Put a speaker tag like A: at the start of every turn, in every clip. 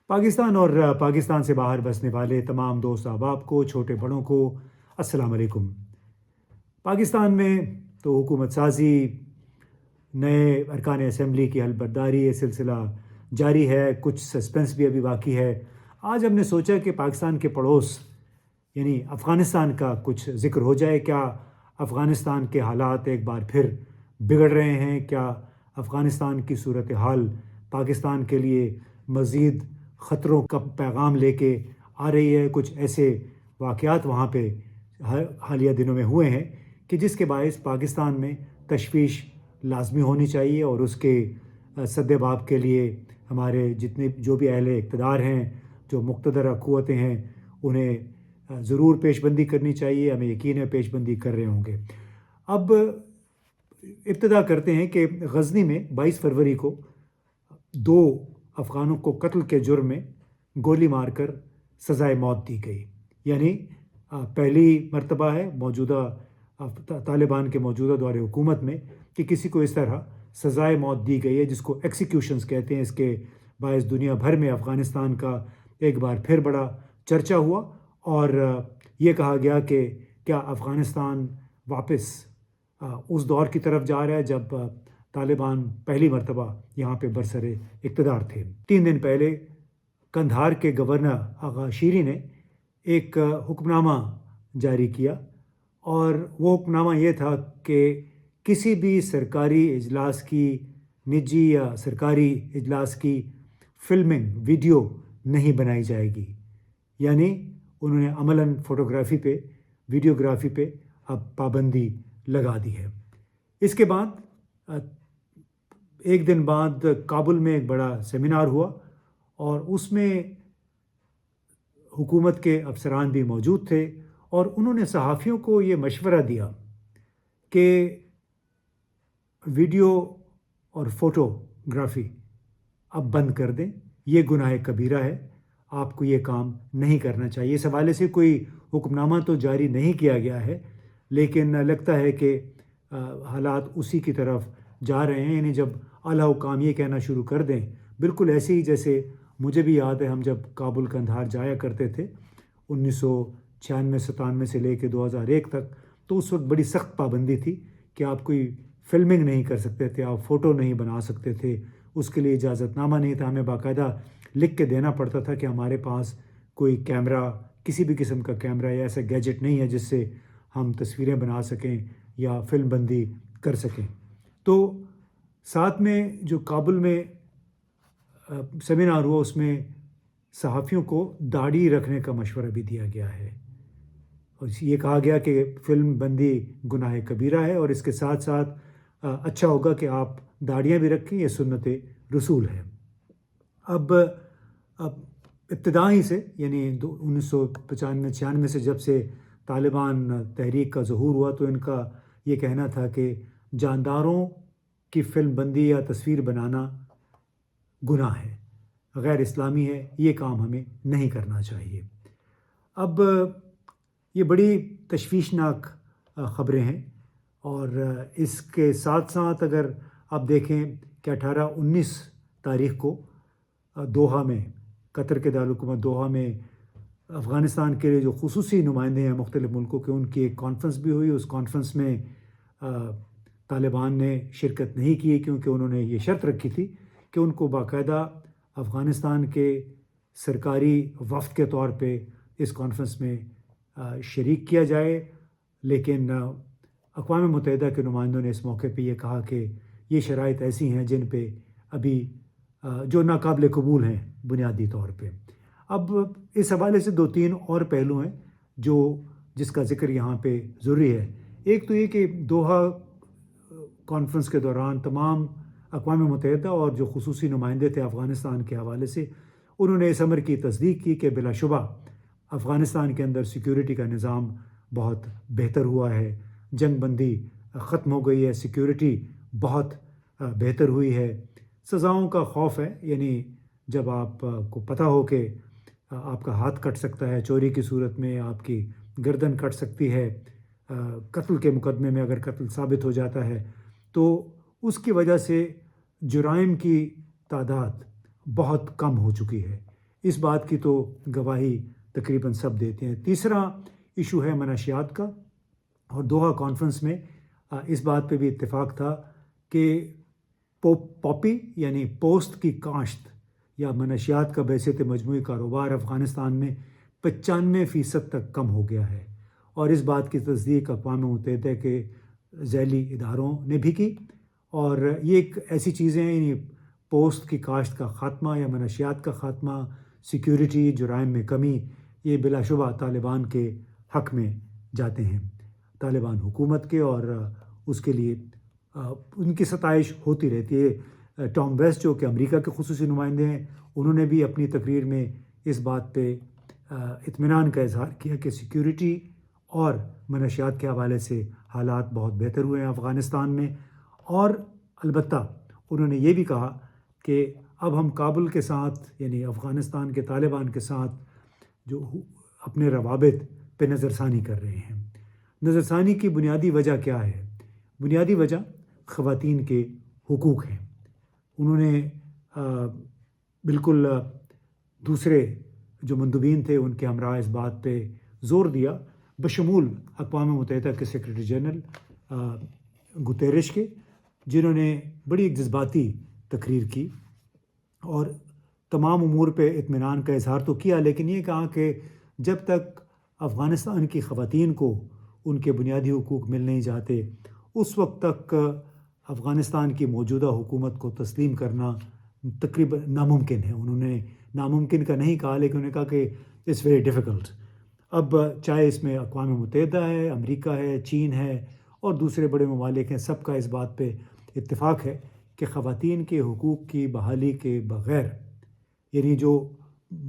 A: پاکستان اور پاکستان سے باہر بسنے والے تمام دوست احباب کو، چھوٹے بڑوں کو السلام علیکم۔ پاکستان میں تو حکومت سازی، نئے ارکان اسمبلی کی حلف برداری یہ سلسلہ جاری ہے، کچھ سسپنس بھی ابھی باقی ہے۔ آج ہم نے سوچا کہ پاکستان کے پڑوس یعنی افغانستان کا کچھ ذکر ہو جائے۔ کیا افغانستان کے حالات ایک بار پھر بگڑ رہے ہیں؟ کیا افغانستان کی صورتحال پاکستان کے لیے مزید خطروں کا پیغام لے کے آ رہی ہے؟ کچھ ایسے واقعات وہاں پہ حالیہ دنوں میں ہوئے ہیں کہ جس کے باعث پاکستان میں تشویش لازمی ہونی چاہیے، اور اس کے سدباب کے لیے ہمارے جتنے جو بھی اہل اقتدار ہیں، جو مقتدر قوتیں ہیں، انہیں ضرور پیش بندی کرنی چاہیے۔ ہمیں یقین ہے پیش بندی کر رہے ہوں گے۔ اب ابتدا کرتے ہیں کہ غزنی میں 22 فروری کو 2 افغانوں کو قتل کے جرم میں گولی مار کر سزائے موت دی گئی۔ یعنی پہلی مرتبہ ہے موجودہ طالبان کے موجودہ دور حکومت میں کہ کسی کو اس طرح سزائے موت دی گئی ہے، جس کو ایکسیکیوشنز کہتے ہیں۔ اس کے باعث دنیا بھر میں افغانستان کا ایک بار پھر بڑا چرچا ہوا، اور یہ کہا گیا کہ کیا افغانستان واپس اس دور کی طرف جا رہا ہے جب طالبان پہلی مرتبہ یہاں پہ برسر اقتدار تھے۔ 3 دن پہلے قندھار کے گورنر آغا شیری نے ایک حکم نامہ جاری کیا، اور وہ حکم نامہ یہ تھا کہ کسی بھی سرکاری اجلاس کی، نجی یا سرکاری اجلاس کی فلمنگ ویڈیو نہیں بنائی جائے گی۔ یعنی انہوں نے عملاً فوٹوگرافی پہ، ویڈیوگرافی پہ اب پابندی لگا دی ہے۔ اس کے بعد ایک دن بعد کابل میں ایک بڑا سیمینار ہوا، اور اس میں حکومت کے افسران بھی موجود تھے، اور انہوں نے صحافیوں کو یہ مشورہ دیا کہ ویڈیو اور فوٹوگرافی اب بند کر دیں، یہ گناہ کبیرہ ہے، آپ کو یہ کام نہیں کرنا چاہیے۔ اس حوالے سے کوئی حکم نامہ تو جاری نہیں کیا گیا ہے، لیکن لگتا ہے کہ حالات اسی کی طرف جا رہے ہیں۔ یعنی جب اعلیٰ حکام یہ کہنا شروع کر دیں، بالکل ایسے ہی جیسے مجھے بھی یاد ہے ہم جب کابل قندھار جایا کرتے تھے 1996-97 سے لے کے 2001 تک، تو اس وقت بڑی سخت پابندی تھی کہ آپ کوئی فلمنگ نہیں کر سکتے تھے، آپ فوٹو نہیں بنا سکتے تھے، اس کے لیے اجازت نامہ نہیں تھا۔ ہمیں باقاعدہ لکھ کے دینا پڑتا تھا کہ ہمارے پاس کوئی کیمرہ، کسی بھی قسم کا کیمرہ یا ایسا گیجٹ نہیں ہے جس سے ہم تصویریں بنا سکیں یا فلم بندی کر سکیں۔ تو ساتھ میں جو کابل میں سیمینار ہوا، اس میں صحافیوں کو داڑھی رکھنے کا مشورہ بھی دیا گیا ہے، اور یہ کہا گیا کہ فلم بندی گناہ کبیرہ ہے، اور اس کے ساتھ ساتھ اچھا ہوگا کہ آپ داڑیاں بھی رکھیں، یہ سنت رسول ہے۔ اب ابتدائی سے یعنی 1995-96 سے جب سے طالبان تحریک کا ظہور ہوا، تو ان کا یہ کہنا تھا کہ جانداروں کی فلم بندی یا تصویر بنانا گناہ ہے، غیر اسلامی ہے، یہ کام ہمیں نہیں کرنا چاہیے۔ اب یہ بڑی تشویشناک خبریں ہیں، اور اس کے ساتھ ساتھ اگر آپ دیکھیں کہ 18-19 تاریخ کو دوحہ میں، قطر کے دارالحکومت دوحہ میں افغانستان کے جو خصوصی نمائندے ہیں مختلف ملکوں کے، ان کی ایک کانفرنس بھی ہوئی۔ اس کانفرنس میں طالبان نے شرکت نہیں کی، کیونکہ انہوں نے یہ شرط رکھی تھی کہ ان کو باقاعدہ افغانستان کے سرکاری وفد کے طور پہ اس کانفرنس میں شریک کیا جائے، لیکن اقوام متحدہ کے نمائندوں نے اس موقع پہ یہ کہا کہ یہ شرائط ایسی ہیں جن پہ ابھی جو ناقابل قبول ہیں بنیادی طور پہ۔ اب اس حوالے سے 2-3 اور پہلو ہیں جس کا ذکر یہاں پہ ضروری ہے۔ ایک تو یہ کہ دوحہ کانفرنس کے دوران تمام اقوام متحدہ اور جو خصوصی نمائندے تھے افغانستان کے حوالے سے، انہوں نے اس امر کی تصدیق کی کہ بلا شبہ افغانستان کے اندر سیکیورٹی کا نظام بہت بہتر ہوا ہے، جنگ بندی ختم ہو گئی ہے، سیکیورٹی بہت بہتر ہوئی ہے، سزاؤں کا خوف ہے۔ یعنی جب آپ کو پتہ ہو کہ آپ کا ہاتھ کٹ سکتا ہے چوری کی صورت میں، آپ کی گردن کٹ سکتی ہے قتل کے مقدمے میں، اگر قتل ثابت ہو جاتا ہے، تو اس کی وجہ سے جرائم کی تعداد بہت کم ہو چکی ہے۔ اس بات کی تو گواہی تقریباً سب دیتے ہیں۔ تیسرا ایشو ہے منشیات کا، اور دوحہ کانفرنس میں اس بات پہ بھی اتفاق تھا کہ پاپی یعنی پوست کی کاشت یا منشیات کا بحیثیت مجموعی کاروبار افغانستان میں 95% تک کم ہو گیا ہے، اور اس بات کی تصدیق اقوام متحدہ کے ذیلی اداروں نے بھی کی۔ اور یہ ایک ایسی چیزیں ہیں، یعنی پوست کی کاشت کا خاتمہ یا منشیات کا خاتمہ، سیکیورٹی، جرائم میں کمی، یہ بلا شبہ طالبان کے حق میں جاتے ہیں، طالبان حکومت کے، اور اس کے لیے ان کی ستائش ہوتی رہتی ہے۔ ٹام ویسٹ جو کہ امریکہ کے خصوصی نمائندے ہیں، انہوں نے بھی اپنی تقریر میں اس بات پہ اطمینان کا اظہار کیا کہ سیکیورٹی اور منشیات کے حوالے سے حالات بہت بہتر ہوئے ہیں افغانستان میں۔ اور البتہ انہوں نے یہ بھی کہا کہ اب ہم کابل کے ساتھ یعنی افغانستان کے طالبان کے ساتھ جو اپنے روابط پہ نظر ثانی کر رہے ہیں۔ نظر ثانی کی بنیادی وجہ کیا ہے؟ بنیادی وجہ خواتین کے حقوق ہیں۔ انہوں نے بالکل دوسرے جو مندوبین تھے ان کے ہمراہ اس بات پہ زور دیا، بشمول اقوام متحدہ کے سیکریٹری جنرل گوتیرش کے، جنہوں نے بڑی ایک جذباتی تقریر کی اور تمام امور پہ اطمینان کا اظہار تو کیا، لیکن یہ کہا کہ جب تک افغانستان کی خواتین کو ان کے بنیادی حقوق مل نہیں جاتے، اس وقت تک افغانستان کی موجودہ حکومت کو تسلیم کرنا تقریباً ناممکن ہے۔ انہوں نے ناممکن کا نہیں کہا، لیکن انہوں نے کہا کہ اٹس ویری ڈیفیکلٹ۔ اب چاہے اس میں اقوام متحدہ ہے، امریکہ ہے، چین ہے اور دوسرے بڑے ممالک ہیں، سب کا اس بات پہ اتفاق ہے کہ خواتین کے حقوق کی بحالی کے بغیر، یعنی جو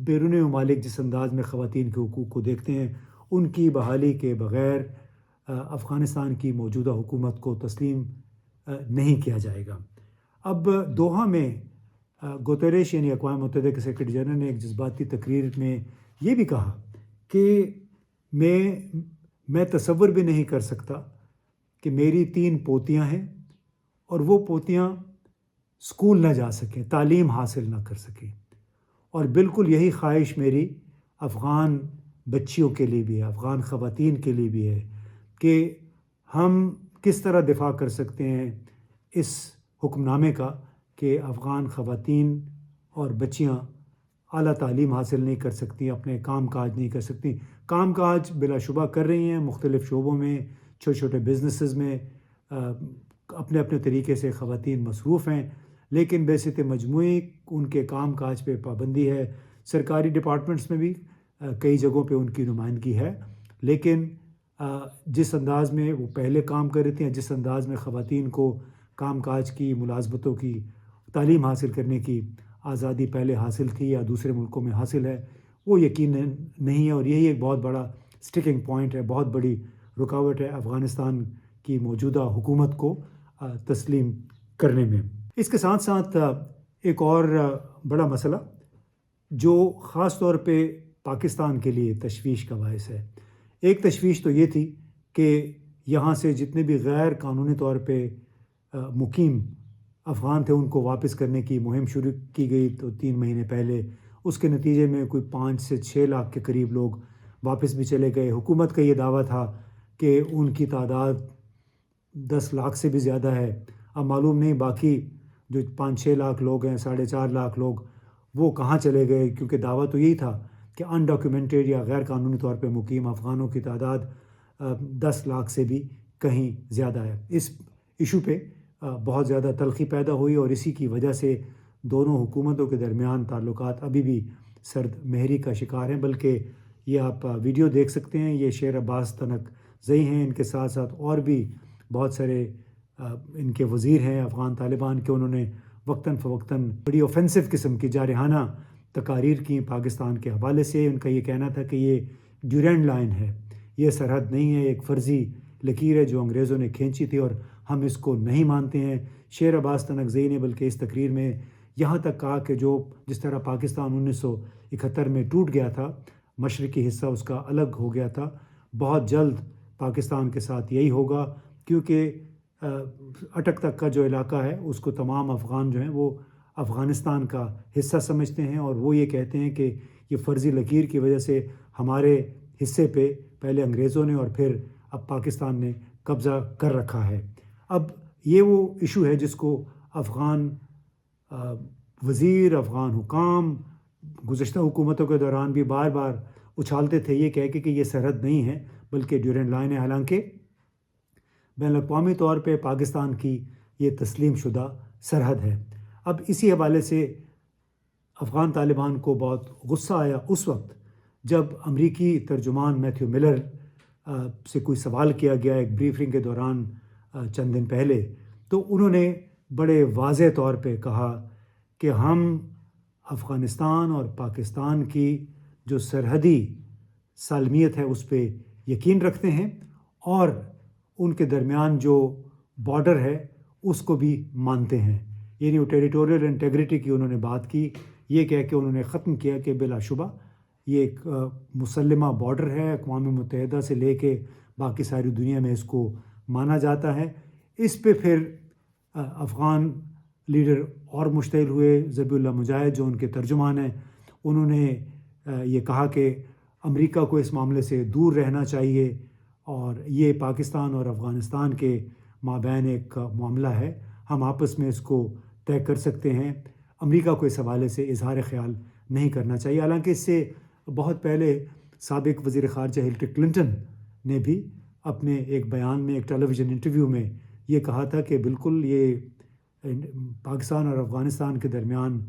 A: بیرونی ممالک جس انداز میں خواتین کے حقوق کو دیکھتے ہیں، ان کی بحالی کے بغیر افغانستان کی موجودہ حکومت کو تسلیم نہیں کیا جائے گا۔ اب دوحہ میں گوتریش یعنی اقوام متحدہ کے سیکریٹری جنرل نے ایک جذباتی تقریر میں یہ بھی کہا کہ میں تصور بھی نہیں کر سکتا کہ میری 3 پوتیاں ہیں اور وہ پوتیاں اسکول نہ جا سکیں، تعلیم حاصل نہ کر سکیں، اور بالکل یہی خواہش میری افغان بچیوں کے لیے بھی ہے، افغان خواتین کے لیے بھی ہے کہ ہم کس طرح دفاع کر سکتے ہیں اس حکم نامے کا کہ افغان خواتین اور بچیاں اعلیٰ تعلیم حاصل نہیں کر سکتی، اپنے کام کاج نہیں کر سکتی۔ کام کاج بلا شبہ کر رہی ہیں، مختلف شعبوں میں، چھوٹے چھوٹے بزنسز میں اپنے اپنے طریقے سے خواتین مصروف ہیں، لیکن بحیثیت مجموعی ان کے کام کاج پہ پابندی ہے۔ سرکاری ڈپارٹمنٹس میں بھی کئی جگہوں پہ ان کی نمائندگی ہے، لیکن جس انداز میں وہ پہلے کام کر رہی تھیں، جس انداز میں خواتین کو کام کاج کی، ملازمتوں کی، تعلیم حاصل کرنے کی آزادی پہلے حاصل تھی یا دوسرے ملکوں میں حاصل ہے، وہ یقیناً نہیں ہے، اور یہی ایک بہت بڑا سٹکنگ پوائنٹ ہے، بہت بڑی رکاوٹ ہے افغانستان کی موجودہ حکومت کو تسلیم کرنے میں۔ اس کے ساتھ ساتھ ایک اور بڑا مسئلہ جو خاص طور پہ پاکستان کے لیے تشویش کا باعث ہے، ایک تشویش تو یہ تھی کہ یہاں سے جتنے بھی غیر قانونی طور پہ مقیم افغان تھے ان کو واپس کرنے کی مہم شروع کی گئی تو 3 مہینے پہلے، اس کے نتیجے میں کوئی 5 سے 6 لاکھ کے قریب لوگ واپس بھی چلے گئے۔ حکومت کا یہ دعویٰ تھا کہ ان کی تعداد 10 لاکھ سے بھی زیادہ ہے۔ اب معلوم نہیں باقی جو 5-6 لاکھ لوگ ہیں، 4.5 لاکھ لوگ، وہ کہاں چلے گئے، کیونکہ دعویٰ تو یہی تھا کہ انڈاکیومنٹڈ یا غیر قانونی طور پہ مقیم افغانوں کی تعداد 10 لاکھ سے بھی کہیں زیادہ ہے۔ اس ایشو پہ بہت زیادہ تلخی پیدا ہوئی، اور اسی کی وجہ سے دونوں حکومتوں کے درمیان تعلقات ابھی بھی سرد مہری کا شکار ہیں۔ بلکہ یہ آپ ویڈیو دیکھ سکتے ہیں، یہ شیر عباس تنک زئی ہیں، ان کے ساتھ ساتھ اور بھی بہت سارے ان کے وزیر ہیں افغان طالبان کے، انہوں نے وقتاً فوقتاً بڑی اوفینسو قسم کی جارحانہ تقاریر کی پاکستان کے حوالے سے۔ ان کا یہ کہنا تھا کہ یہ ڈیورینڈ لائن ہے، یہ سرحد نہیں ہے، ایک فرضی لکیر ہے جو انگریزوں نے کھینچی تھی اور ہم اس کو نہیں مانتے ہیں۔ شیر عباس تنک زئی نے بلکہ اس تقریر میں یہاں تک کہا کہ جس طرح پاکستان 1971 میں ٹوٹ گیا تھا، مشرقی حصہ اس کا الگ ہو گیا تھا، بہت جلد پاکستان کے ساتھ یہی ہوگا، کیونکہ اٹک تک کا جو علاقہ ہے اس کو تمام افغان جو ہیں وہ افغانستان کا حصہ سمجھتے ہیں، اور وہ یہ کہتے ہیں کہ یہ فرضی لکیر کی وجہ سے ہمارے حصے پہ پہلے انگریزوں نے اور پھر اب پاکستان نے قبضہ کر رکھا ہے۔ اب یہ وہ ایشو ہے جس کو افغان وزیر، افغان حکام گزشتہ حکومتوں کے دوران بھی بار بار اچھالتے تھے، یہ کہہ کے کہ یہ سرحد نہیں ہے بلکہ ڈیورنڈ لائن ہے، حالانکہ بین الاقوامی طور پہ پاکستان کی یہ تسلیم شدہ سرحد ہے۔ اب اسی حوالے سے افغان طالبان کو بہت غصہ آیا اس وقت جب امریکی ترجمان میتھیو ملر سے کوئی سوال کیا گیا ایک بریفنگ کے دوران چند دن پہلے، تو انہوں نے بڑے واضح طور پہ کہا کہ ہم افغانستان اور پاکستان کی جو سرحدی سالمیت ہے اس پہ یقین رکھتے ہیں، اور ان کے درمیان جو بارڈر ہے اس کو بھی مانتے ہیں، یعنی وہ ٹیریٹوریل انٹیگریٹی کی انہوں نے بات کی، یہ کہہ کے انہوں نے ختم کیا کہ بلا شبہ یہ ایک مسلمہ بارڈر ہے، اقوام متحدہ سے لے کے باقی ساری دنیا میں اس کو مانا جاتا ہے۔ اس پہ پھر افغان لیڈر اور مشتعل ہوئے، ذبیح اللہ مجاہد جو ان کے ترجمان ہیں، انہوں نے یہ کہا کہ امریکہ کو اس معاملے سے دور رہنا چاہیے، اور یہ پاکستان اور افغانستان کے مابین ایک معاملہ ہے، ہم آپس میں اس کو طے کر سکتے ہیں، امریکہ کو اس حوالے سے اظہار خیال نہیں کرنا چاہیے۔ حالانکہ اس سے بہت پہلے سابق وزیر خارجہ ہلری کلنٹن نے بھی اپنے ایک بیان میں، ایک ٹیلی ویژن انٹرویو میں یہ کہا تھا کہ بالکل یہ پاکستان اور افغانستان کے درمیان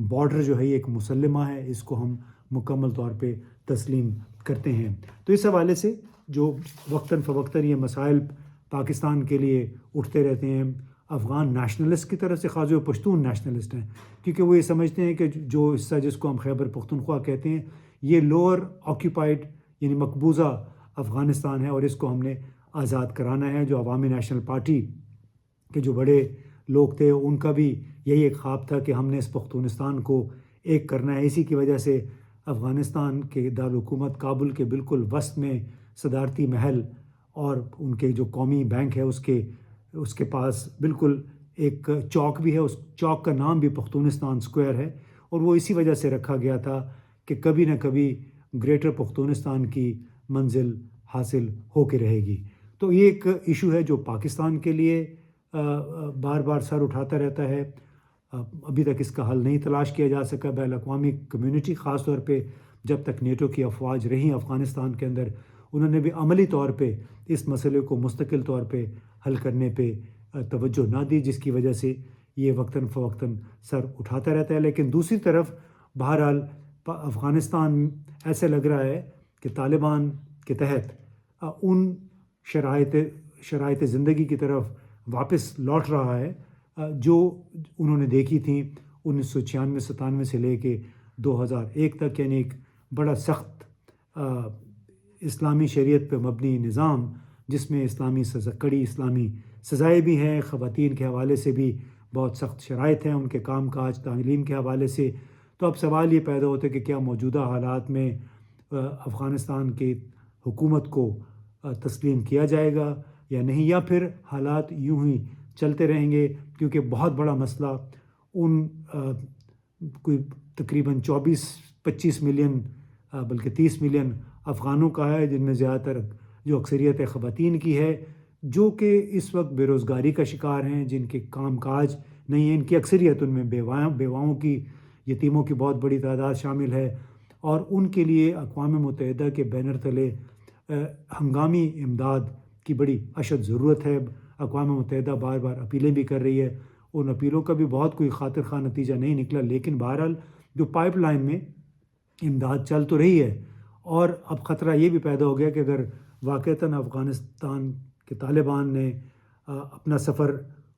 A: بارڈر جو ہے یہ ایک مسلمہ ہے، اس کو ہم مکمل طور پہ تسلیم کرتے ہیں۔ تو اس حوالے سے جو وقتاً فوقتاً یہ مسائل پاکستان کے لیے اٹھتے رہتے ہیں، افغان نیشنلسٹ کی طرف سے، خاص جو پشتون نیشنلسٹ ہیں، کیونکہ وہ یہ سمجھتے ہیں کہ جو حصہ جس کو ہم خیبر پختونخوا کہتے ہیں یہ لوور آکیوپائڈ یعنی مقبوضہ افغانستان ہے، اور اس کو ہم نے آزاد کرانا ہے۔ جو عوامی نیشنل پارٹی کے جو بڑے لوگ تھے ان کا بھی یہی ایک خواب تھا کہ ہم نے اس پختونستان کو ایک کرنا ہے۔ اسی کی وجہ سے افغانستان کے دارالحکومت کابل کے بالکل وسط میں صدارتی محل اور ان کے جو قومی بینک ہے اس کے پاس بالکل ایک چوک بھی ہے، اس چوک کا نام بھی پختونستان اسکوائر ہے، اور وہ اسی وجہ سے رکھا گیا تھا کہ کبھی نہ کبھی گریٹر پختونستان کی منزل حاصل ہو کے رہے گی۔ تو یہ ایک ایشو ہے جو پاکستان کے لیے بار بار سر اٹھاتا رہتا ہے، ابھی تک اس کا حل نہیں تلاش کیا جا سکا۔ بین الاقوامی کمیونٹی خاص طور پہ جب تک نیٹو کی افواج رہیں افغانستان کے اندر، انہوں نے بھی عملی طور پہ اس مسئلے کو مستقل طور پہ حل کرنے پہ توجہ نہ دی، جس کی وجہ سے یہ وقتاً فوقتاً سر اٹھاتا رہتا ہے۔ لیکن دوسری طرف بہرحال افغانستان ایسے لگ رہا ہے کہ طالبان کے تحت ان شرائط زندگی کی طرف واپس لوٹ رہا ہے جو انہوں نے دیکھی تھیں 1996-97 سے لے کے 2001 تک، یعنی ایک بڑا سخت اسلامی شریعت پہ مبنی نظام جس میں کڑی اسلامی سزائیں بھی ہیں، خواتین کے حوالے سے بھی بہت سخت شرائط ہیں، ان کے کام کاج تعلیم کے حوالے سے۔ تو اب سوال یہ پیدا ہوتا ہے کہ کیا موجودہ حالات میں افغانستان کی حکومت کو تسلیم کیا جائے گا یا نہیں، یا پھر حالات یوں ہی چلتے رہیں گے، کیونکہ بہت بڑا مسئلہ ان کوئی تقریباً 24-25 ملین بلکہ 30 ملین افغانوں کا ہے، جن میں زیادہ تر جو اکثریت خواتین کی ہے، جو کہ اس وقت بے روزگاری کا شکار ہیں، جن کے کام کاج نہیں ہیں، ان کی اکثریت ان میں بیواؤں کی، یتیموں کی بہت بڑی تعداد شامل ہے، اور ان کے لیے اقوام متحدہ کے بینر تلے ہنگامی امداد کی بڑی اشد ضرورت ہے۔ اقوام متحدہ بار بار اپیلیں بھی کر رہی ہے، ان اپیلوں کا بھی بہت کوئی خاطر خواہ نتیجہ نہیں نکلا، لیکن بہرحال جو پائپ لائن میں امداد چل تو رہی ہے، اور اب خطرہ یہ بھی پیدا ہو گیا کہ اگر واقعتاً افغانستان کے طالبان نے اپنا سفر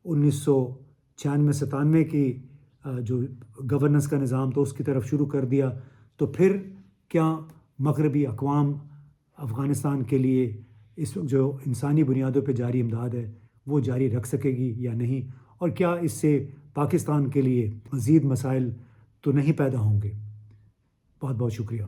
A: 1996-97 کی جو گورننس کا نظام تھا اس کی طرف شروع کر دیا، تو پھر کیا مغربی اقوام افغانستان کے لیے اس جو انسانی بنیادوں پہ جاری امداد ہے وہ جاری رکھ سکے گی یا نہیں، اور کیا اس سے پاکستان کے لیے مزید مسائل تو نہیں پیدا ہوں گے؟ بہت بہت شکریہ۔